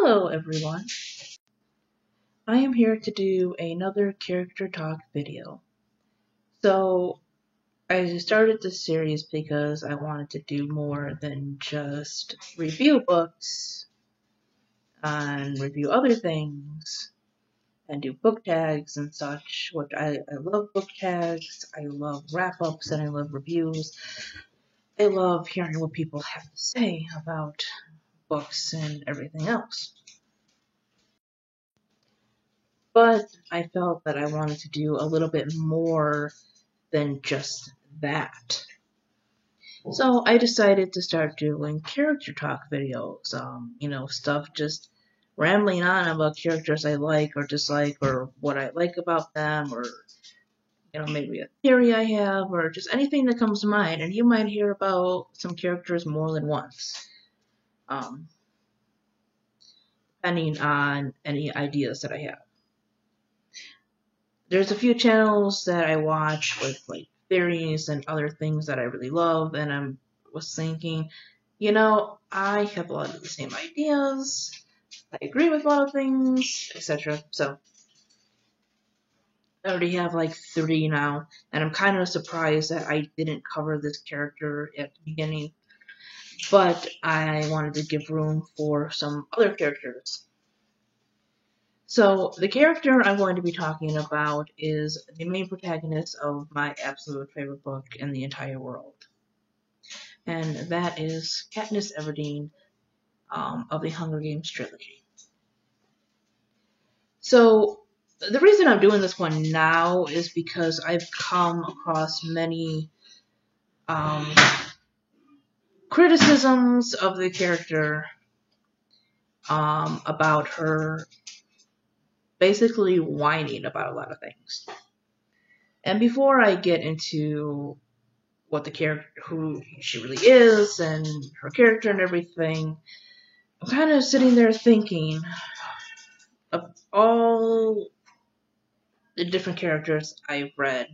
Hello everyone, I am here to do another character talk video. So, I started this series because I wanted to do more than just review books and review other things and do book tags and such, which I love book tags, I love wrap-ups, and I love reviews. I love hearing what people have to say about books and everything else. But I felt that I wanted to do a little bit more than just that. So I decided to start doing character talk videos. Stuff just rambling on about characters I like or dislike or what I like about them or, maybe a theory I have or just anything that comes to mind. And you might hear about some characters more than once, depending on any ideas that I have. There's a few channels that I watch with theories and other things that I really love, and I was thinking, I have a lot of the same ideas, I agree with a lot of things, etc. So I already have 3 now, and I'm kind of surprised that I didn't cover this character at the beginning, but I wanted to give room for some other characters. So, the character I'm going to be talking about is the main protagonist of my absolute favorite book in the entire world. And that is Katniss Everdeen of the Hunger Games trilogy. So, the reason I'm doing this one now is because I've come across many criticisms of the character about her basically whining about a lot of things. And before I get into what the character, who she really is, and her character and everything, I'm kind of sitting there thinking of all the different characters I've read,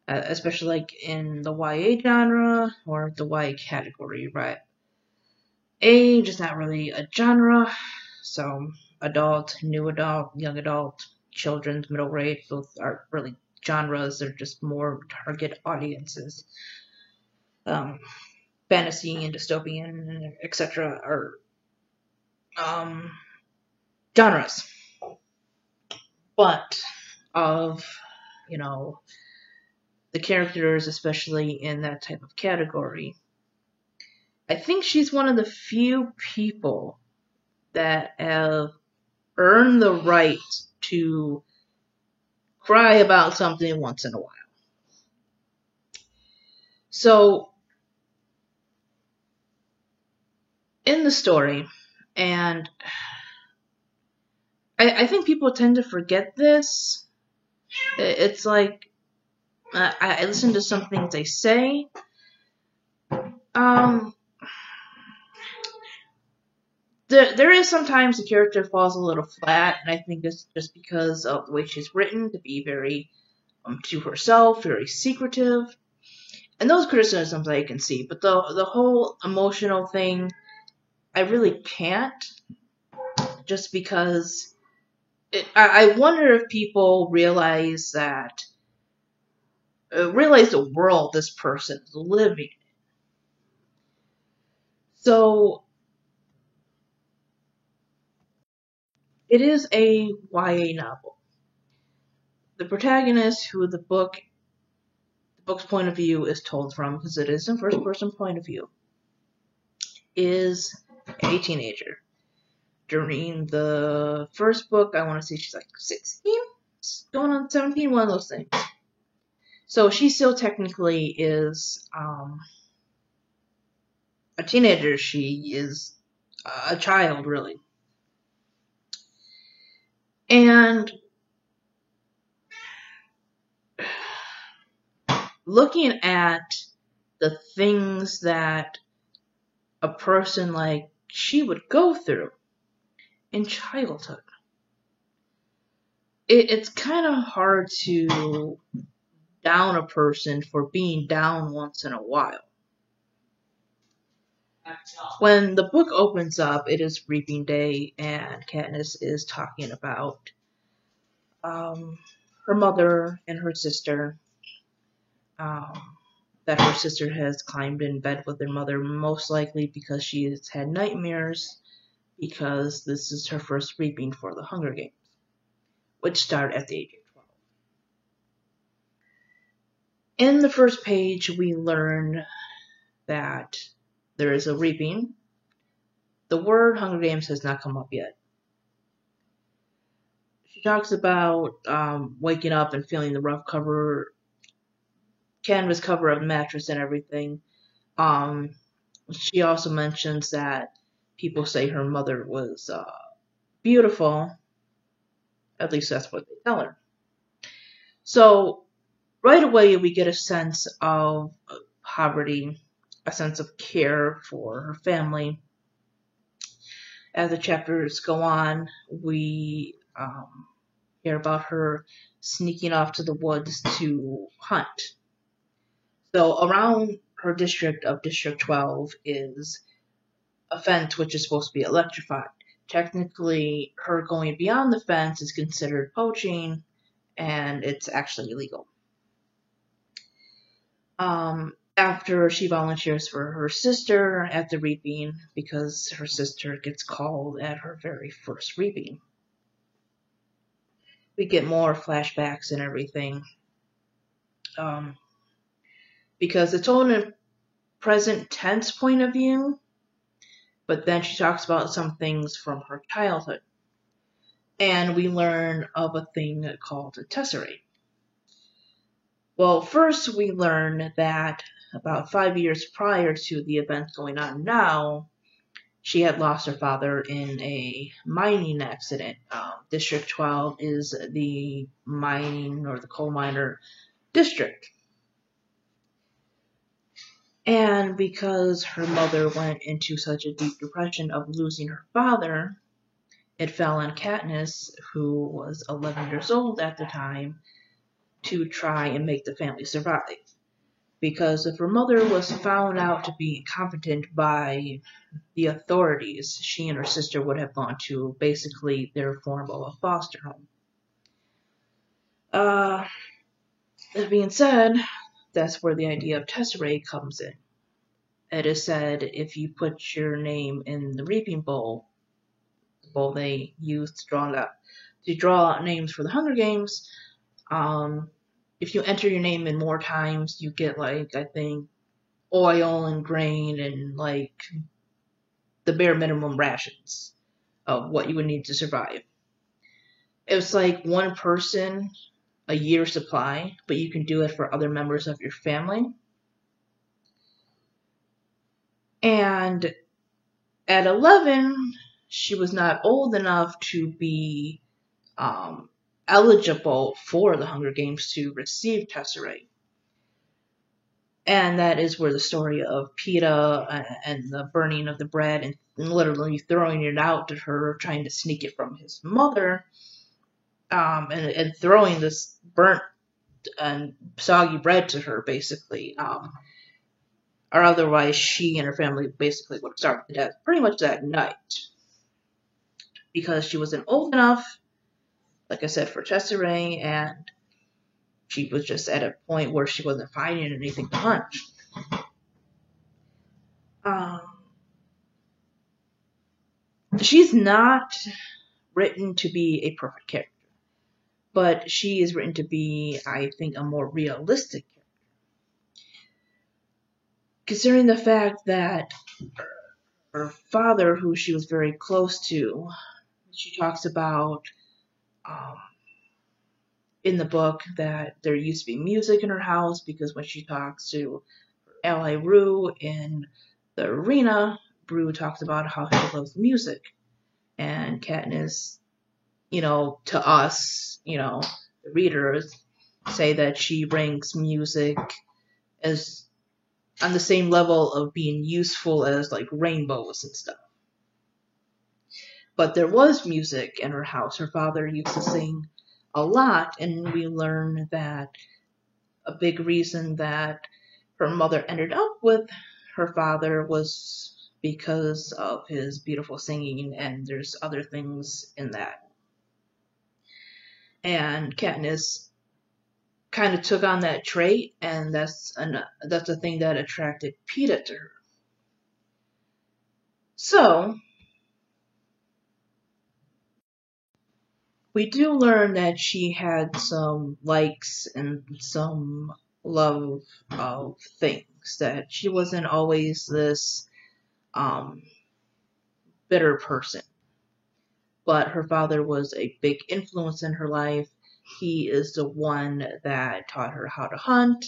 especially in the YA genre or the YA category, right? Age is not really a genre, so adult, new adult, young adult, children's, middle grade, those aren't really genres, they're just more target audiences. Fantasy and dystopian, etc. are genres. But of, the characters, especially in that type of category, I think she's one of the few people that have earned the right to cry about something once in a while. So, in the story, and I think people tend to forget this. It's like, I listen to some things they say. There is sometimes the character falls a little flat, and I think it's just because of the way she's written, to be very to herself, very secretive. And those criticisms I can see, but the whole emotional thing, I really can't, just because I wonder if people realize the world this person is living in. So, it is a YA novel. The protagonist, who the book's point of view is told from, because it is in first-person point of view, is a teenager. During the first book, I want to say she's 16? Going on 17, one of those things. So she still technically is a teenager. She is a child, really. And looking at the things that a person like she would go through in childhood, it's kind of hard to down a person for being down once in a while. When the book opens up, it is Reaping Day, and Katniss is talking about her mother and her sister. That her sister has climbed in bed with her mother, most likely because she has had nightmares, because this is her first reaping for the Hunger Games, which start at the age of 12. In the first page, we learn that there is a reaping. The word Hunger Games has not come up yet. She talks about waking up and feeling the rough canvas cover of the mattress and everything. She also mentions that people say her mother was beautiful. At least that's what they tell her. So right away we get a sense of poverty, a sense of care for her family. As the chapters go on, we hear about her sneaking off to the woods to hunt. So around her district of District 12 is a fence which is supposed to be electrified. Technically, her going beyond the fence is considered poaching, and it's actually illegal. After she volunteers for her sister at the reaping, because her sister gets called at her very first reaping. We get more flashbacks and everything. Because it's all in a present tense point of view, but then she talks about some things from her childhood. And we learn of a thing called a tesseract. Well, first we learn that about 5 years prior to the events going on now, she had lost her father in a mining accident. District 12 is the mining or the coal miner district. And because her mother went into such a deep depression of losing her father, it fell on Katniss, who was 11 years old at the time, to try and make the family survive. Because if her mother was found out to be incompetent by the authorities, she and her sister would have gone to basically their form of a foster home. That being said, that's where the idea of tesseract comes in. It is said if you put your name in the reaping bowl, the bowl they use to draw names for the Hunger Games, if you enter your name in more times, you get, like, I think, oil and grain and, like, the bare minimum rations of what you would need to survive. It was like one person a year supply, but you can do it for other members of your family. And at 11, she was not old enough to be eligible for the Hunger Games to receive tesseract. And that is where the story of Peeta and the burning of the bread and literally throwing it out to her, trying to sneak it from his mother, and throwing this burnt and soggy bread to her, basically. Or otherwise she and her family basically would have starved to death pretty much that night. Because she wasn't old enough, like I said, for tesseract, and she was just at a point where she wasn't finding anything to hunt. She's not written to be a perfect character, but she is written to be, I think, a more realistic character. Considering the fact that her father, who she was very close to, she talks about in the book that there used to be music in her house, because when she talks to her ally Rue in the arena, Rue talks about how she loves music. And Katniss, to us, the readers, say that she ranks music as on the same level of being useful as, like, rainbows and stuff. But there was music in her house. Her father used to sing a lot, and we learn that a big reason that her mother ended up with her father was because of his beautiful singing, and there's other things in that. And Katniss kind of took on that trait, and that's the thing that attracted Peeta to her. So we do learn that she had some likes and some love of things, that she wasn't always this bitter person. But her father was a big influence in her life. He is the one that taught her how to hunt.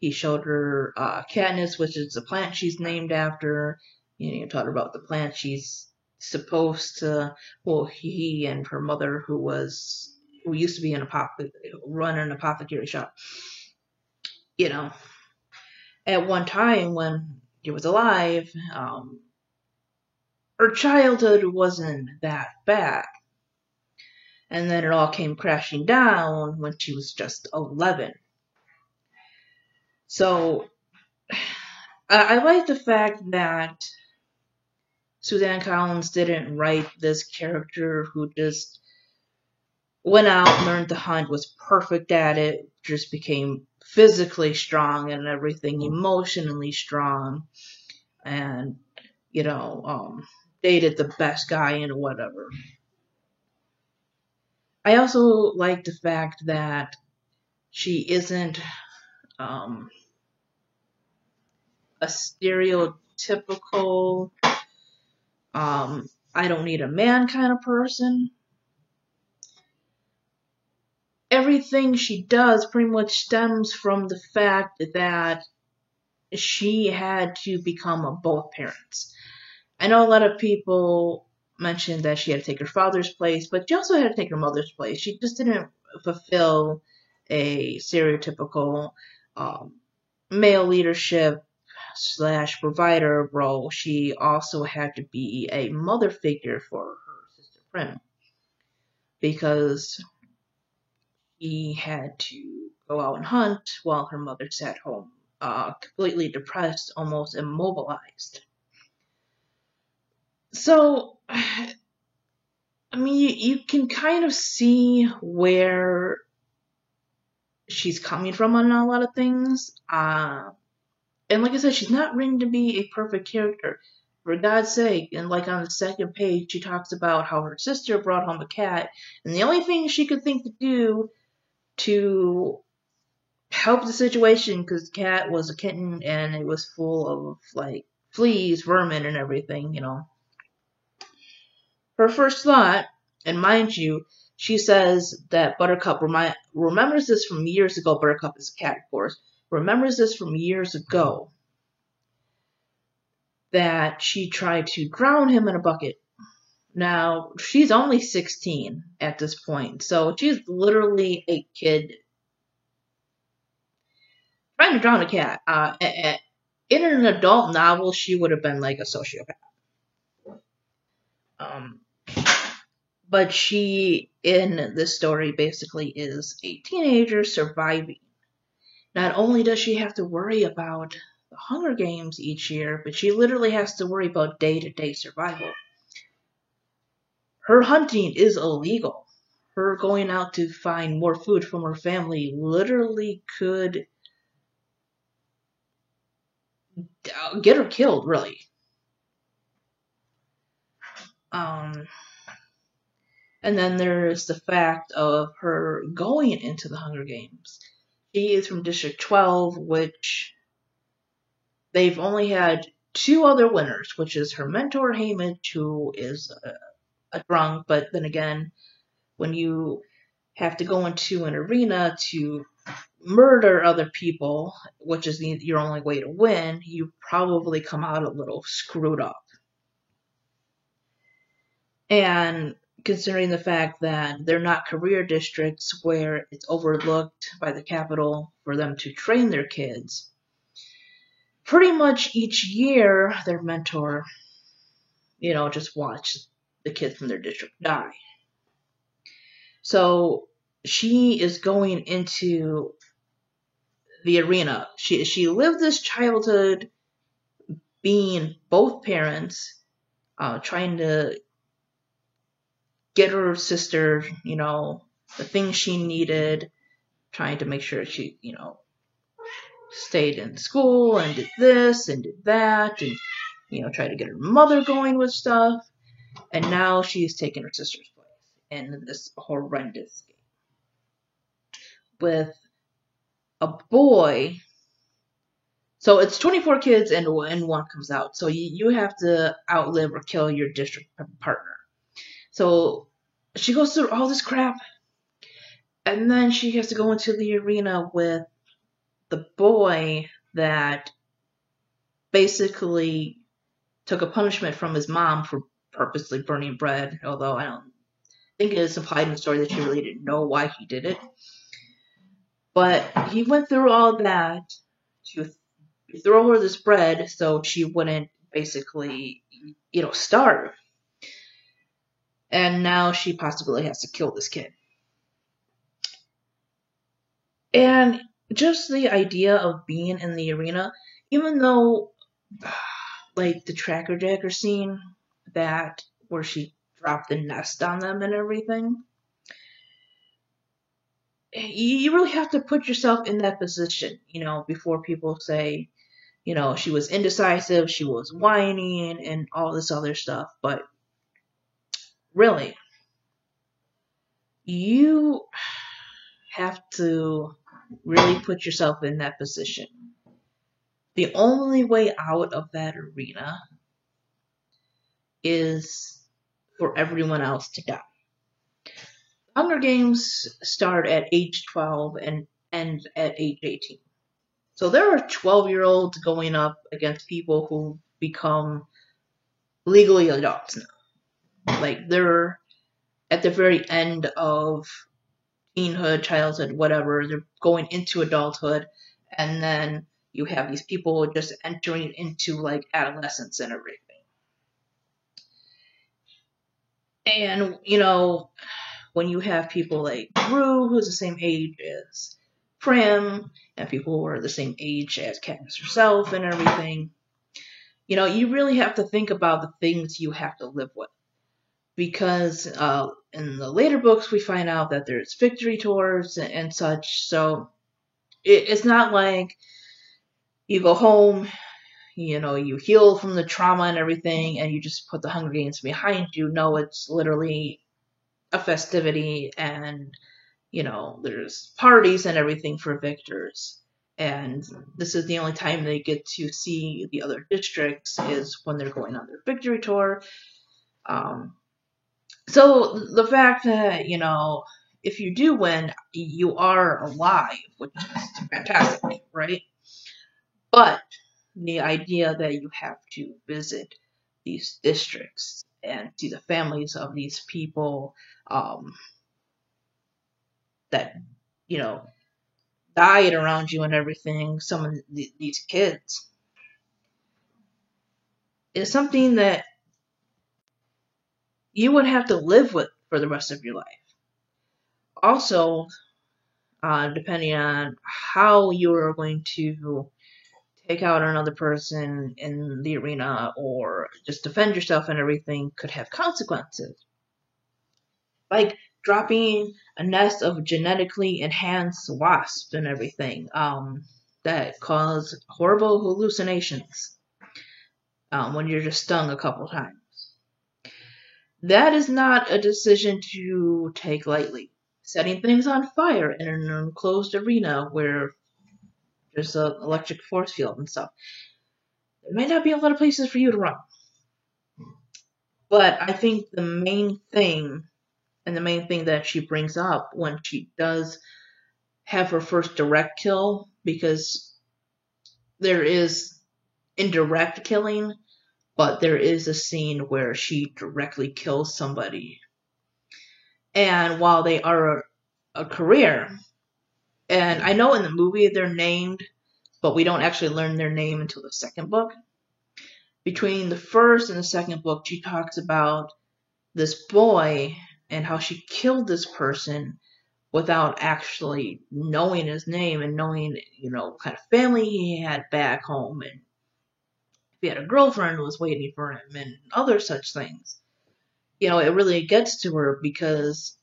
He showed her Katniss, which is the plant she's named after. He taught her about the plant she's supposed to. Well, he and her mother, who used to be run an apothecary shop. At one time when he was alive, her childhood wasn't that bad. And then it all came crashing down when she was just 11. So I like the fact that Suzanne Collins didn't write this character who just went out, learned to hunt, was perfect at it, just became physically strong and everything, emotionally strong, and dated the best guy and whatever. I also like the fact that she isn't a stereotypical I don't need a man kind of person. Everything she does pretty much stems from the fact that she had to become both parents. I know a lot of people mentioned that she had to take her father's place, but she also had to take her mother's place. She just didn't fulfill a stereotypical male leadership / provider role. She also had to be a mother figure for her sister Prim, because he had to go out and hunt while her mother sat home, completely depressed, almost immobilized. So, I mean, you can kind of see where she's coming from on a lot of things. And like I said, she's not written to be a perfect character. For God's sake, and like on the second page, she talks about how her sister brought home a cat, and the only thing she could think to do to help the situation, because the cat was a kitten and it was full of like fleas, vermin, and everything, Her first thought, and mind you, she says that Buttercup remembers this from years ago. Buttercup is a cat, of course. Remembers this from years ago, that she tried to drown him in a bucket. Now, she's only 16 at this point, so she's literally a kid trying to drown a cat. In an adult novel, she would have been like a sociopath. But she, in this story, basically is a teenager surviving. Not only does she have to worry about the Hunger Games each year, but she literally has to worry about day-to-day survival. Her hunting is illegal. Her going out to find more food from her family literally could get her killed, really. And then there's the fact of her going into the Hunger Games. She is from District 12, which they've only had 2 other winners, which is her mentor, Haymitch, who is a drunk, but then again, when you have to go into an arena to murder other people, which is your only way to win, you probably come out a little screwed up. And considering the fact that they're not career districts where it's overlooked by the capital for them to train their kids, pretty much each year their mentor, just watch the kids from their district die. So she is going into the arena. She lived this childhood being both parents, trying to get her sister, the things she needed, trying to make sure she, stayed in school and did this and did that, and, tried to get her mother going with stuff. And now she's taken her sister's place in this horrendous game with a boy. So it's 24 kids and one comes out. So you have to outlive or kill your district partner. So she goes through all this crap, and then she has to go into the arena with the boy that basically took a punishment from his mom for purposely burning bread, although I don't think it is implied in the story that she really didn't know why he did it. But he went through all that to throw her this bread so she wouldn't basically, starve. And now she possibly has to kill this kid. And just the idea of being in the arena, even though, like the Tracker Jacker scene, that where she dropped the nest on them and everything, you really have to put yourself in that position, before people say, she was indecisive, she was whining, and all this other stuff. But really, you have to really put yourself in that position. The only way out of that arena is for everyone else to die. Hunger Games start at age 12 and end at age 18. So there are 12-year-olds going up against people who become legally adults now. Like, they're at the very end of teenhood, childhood, whatever. They're going into adulthood, and then you have these people just entering into, like, adolescence and everything. And, when you have people like Rue, who's the same age as Prim, and people who are the same age as Katniss herself and everything, you really have to think about the things you have to live with. Because in the later books, we find out that there's victory tours and such, so it's not like you go home, you heal from the trauma and everything, and you just put the Hunger Games behind you. No, it's literally a festivity, and there's parties and everything for victors, and this is the only time they get to see the other districts is when they're going on their victory tour. So the fact that if you do win, you are alive, which is fantastic, right? But the idea that you have to visit these districts and see the families of these people that died around you and everything, some of these kids, is something that you would have to live with for the rest of your life. Also, depending on how you are going to take out another person in the arena or just defend yourself and everything, could have consequences. Like dropping a nest of genetically enhanced wasps and everything that cause horrible hallucinations when you're just stung a couple times. That is not a decision to take lightly. Setting things on fire in an enclosed arena where there's an electric force field and stuff. There might not be a lot of places for you to run. But I think the main thing, and the main thing that she brings up when she does have her first direct kill, because there is indirect killing, but there is a scene where she directly kills somebody. And while they are a career, and I know in the movie they're named, but we don't actually learn their name until the second book. Between the first and the second book, she talks about this boy and how she killed this person without actually knowing his name and knowing, what kind of family he had back home. And if he had a girlfriend who was waiting for him, and other such things. It really gets to her because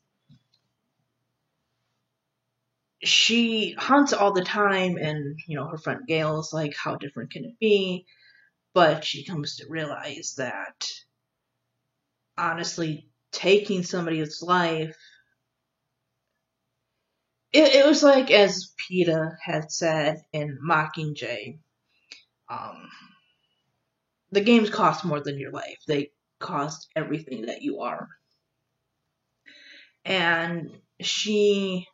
she hunts all the time, and, her friend Gail is like, how different can it be? But she comes to realize that, honestly, taking somebody's life, it was like, as PETA had said in Mockingjay, um, the games cost more than your life. They cost everything that you are. And she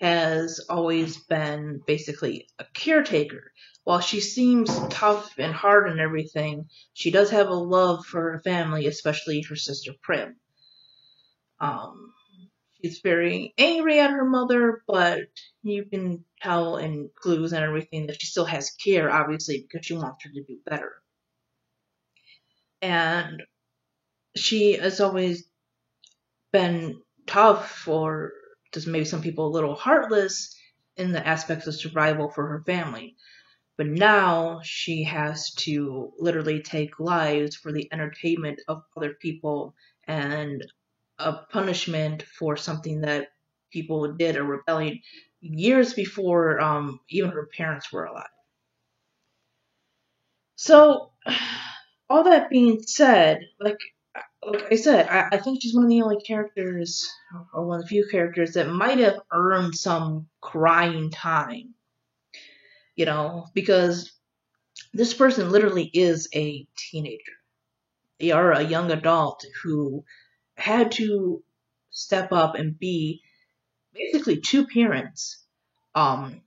has always been basically a caretaker. While she seems tough and hard and everything, she does have a love for her family, especially her sister Prim. Um, she's very angry at her mother, but you can tell in clues and everything that she still has care, obviously, because she wants her to do better. And she has always been tough, or just maybe some people a little heartless in the aspects of survival for her family. But now she has to literally take lives for the entertainment of other people and a punishment for something that people did, a rebellion, years before even her parents were alive. So, all that being said, like I said, I think she's one of the only characters, or one of the few characters, that might have earned some crying time. Because this person literally is a teenager. They are a young adult who had to step up and be basically two parents um,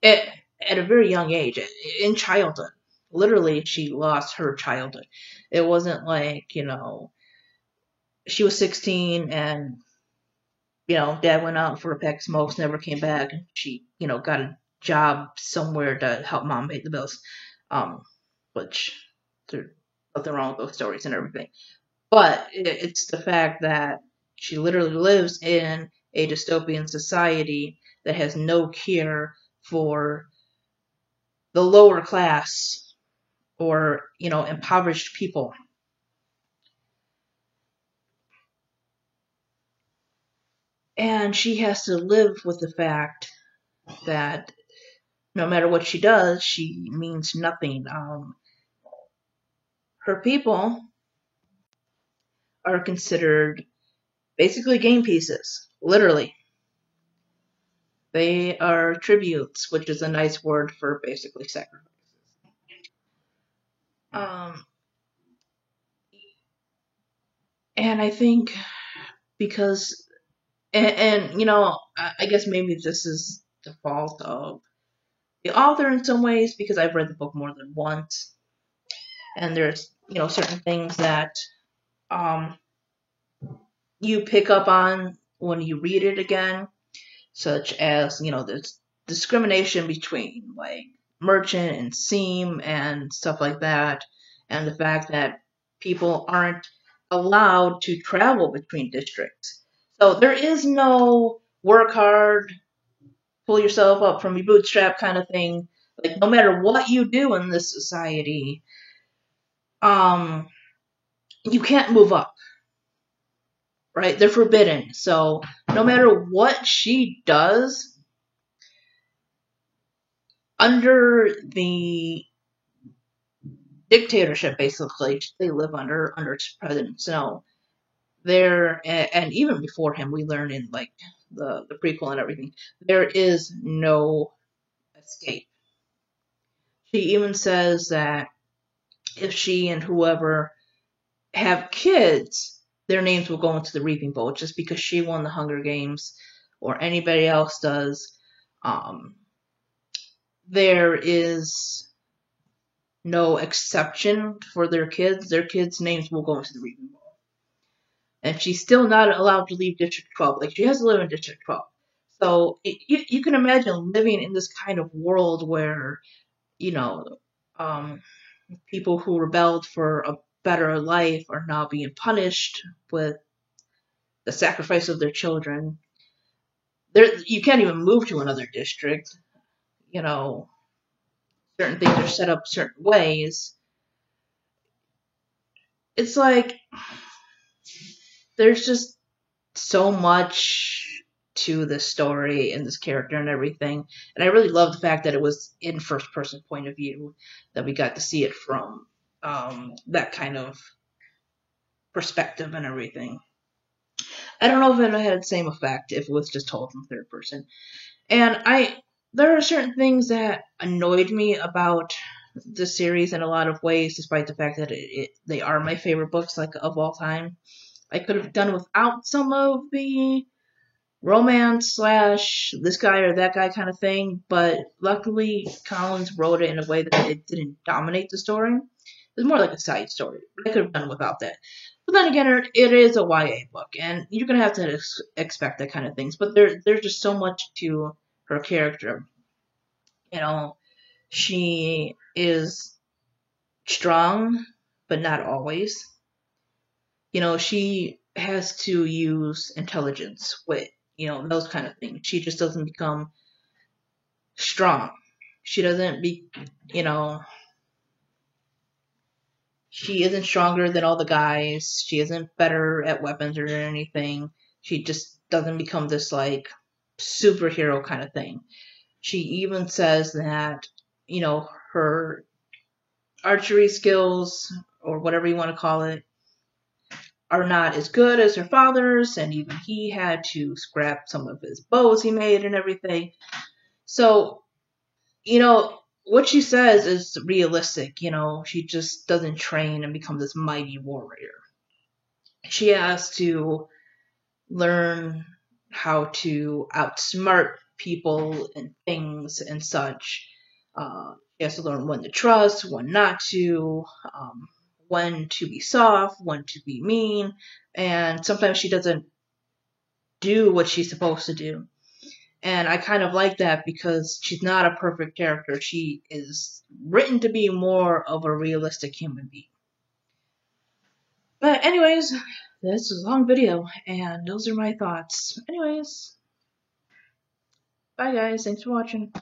at, at a very young age, in childhood. Literally, she lost her childhood. It wasn't like, she was 16 and, dad went out for a pack of smokes, never came back, and she, got a job somewhere to help mom pay the bills. Which, there's nothing wrong with those stories and everything. But it's the fact that she literally lives in a dystopian society that has no care for the lower class, or, impoverished people. And she has to live with the fact that no matter what she does, she means nothing. Her people are considered basically game pieces, literally. They are tributes, which is a nice word for basically sacrifices. Um, and I think because, and I guess maybe this is the fault of the author in some ways, because I've read the book more than once, and there's certain things that um, you pick up on when you read it again, such as there's discrimination between like merchant and seam and stuff like that, and the fact that people aren't allowed to travel between districts. So there is no work hard, pull yourself up from your bootstrap kind of thing. Like, no matter what you do in this society, um, you can't move up, right? They're forbidden. So no matter what she does, under the dictatorship, basically, they live under President Snow, there, and even before him, we learn in like the prequel and everything, there is no escape. She even says that if she and whoever have kids, their names will go into the reaping bowl, just because she won the Hunger Games or anybody else does. Um, there is no exception for their kids. Their kids' names will go into the reaping bowl. And she's still not allowed to leave District 12. Like, she has to live in District 12. So you can imagine living in this kind of world where, you know, um, people who rebelled for a better life are now being punished with the sacrifice of their children. You can't even move to another district. You know, certain things are set up certain ways, it's like there's just so much to this story and this character and everything. And I really love the fact that it was in first person point of view, that we got to see it from that kind of perspective and everything. I don't know if it had the same effect if it was just told from third person. And there are certain things that annoyed me about the series in a lot of ways, despite the fact that they are my favorite books, like, of all time. I could have done without some of the romance / this guy or that guy kind of thing, but luckily Collins wrote it in a way that it didn't dominate the story. It was more like a side story. I could have done without that. But then again, it is a YA book, and you're going to have to expect that kind of things. But there's just so much to her character. You know, she is strong, but not always. You know, she has to use intelligence, wit, those kind of things. She just doesn't become strong. She doesn't she isn't stronger than all the guys. She isn't better at weapons or anything. She just doesn't become this, like, superhero kind of thing. She even says that, her archery skills, or whatever you want to call it, are not as good as her father's, and even he had to scrap some of his bows he made and everything. So, what she says is realistic. She just doesn't train and become this mighty warrior. She has to learn how to outsmart people and things and such. She has to learn when to trust, when not to, when to be soft, when to be mean, and sometimes she doesn't do what she's supposed to do. And I kind of like that because she's not a perfect character. She is written to be more of a realistic human being. But anyways, this is a long video, and those are my thoughts. Anyways, bye guys, thanks for watching.